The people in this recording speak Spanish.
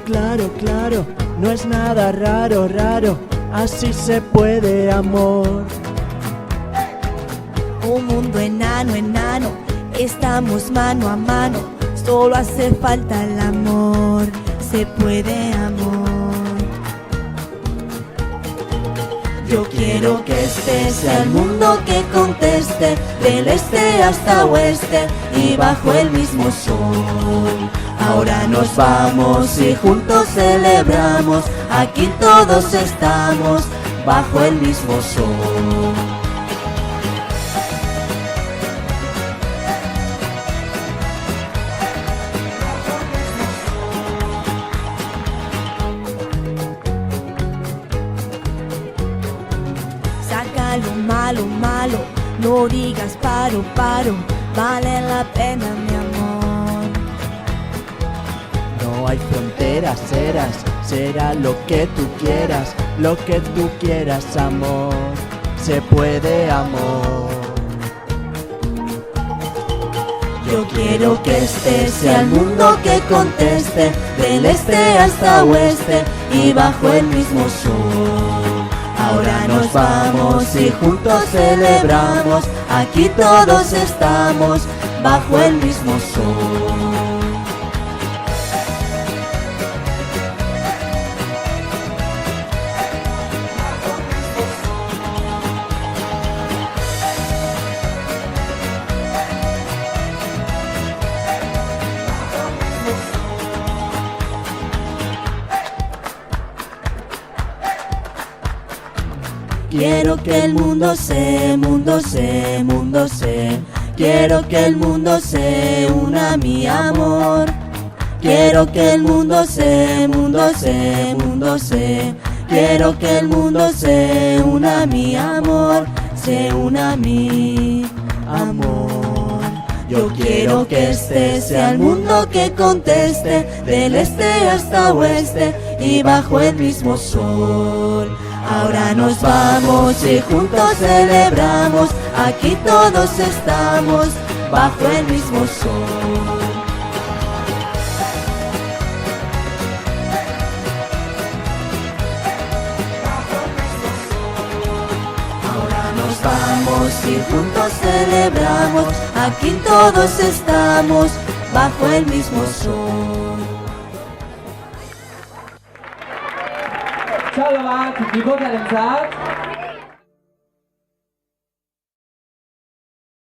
claro, claro, no es nada raro, raro, así se puede, amor. Un mundo enano, enano, estamos mano a mano, solo hace falta el amor, se puede, amor. Yo quiero que este sea el mundo que conteste, del este hasta oeste y bajo el mismo sol. Ahora nos vamos y juntos celebramos, aquí todos estamos bajo el mismo sol. Saca lo malo, malo, no digas paro, paro, vale la pena, mi amor. No hay fronteras, será lo que tú quieras, lo que tú quieras, amor, se puede, amor. Yo quiero que este sea el mundo que conteste, del este hasta oeste y bajo el mismo sol. Ahora nos vamos y juntos celebramos, aquí todos estamos bajo el mismo sol. Quiero que el mundo se, mundo se, mundo se. Quiero que el mundo se una a mi amor. Quiero que el mundo se, mundo se, mundo se. Quiero que el mundo se una a mi amor, se una a mi amor. Yo quiero que este sea el mundo que conteste, del este hasta oeste y bajo el mismo sol. Ahora nos vamos y juntos celebramos, aquí todos estamos bajo el mismo sol. Ahora nos vamos y juntos celebramos, aquí todos estamos bajo el mismo sol. Ciao davanti, chi vota nel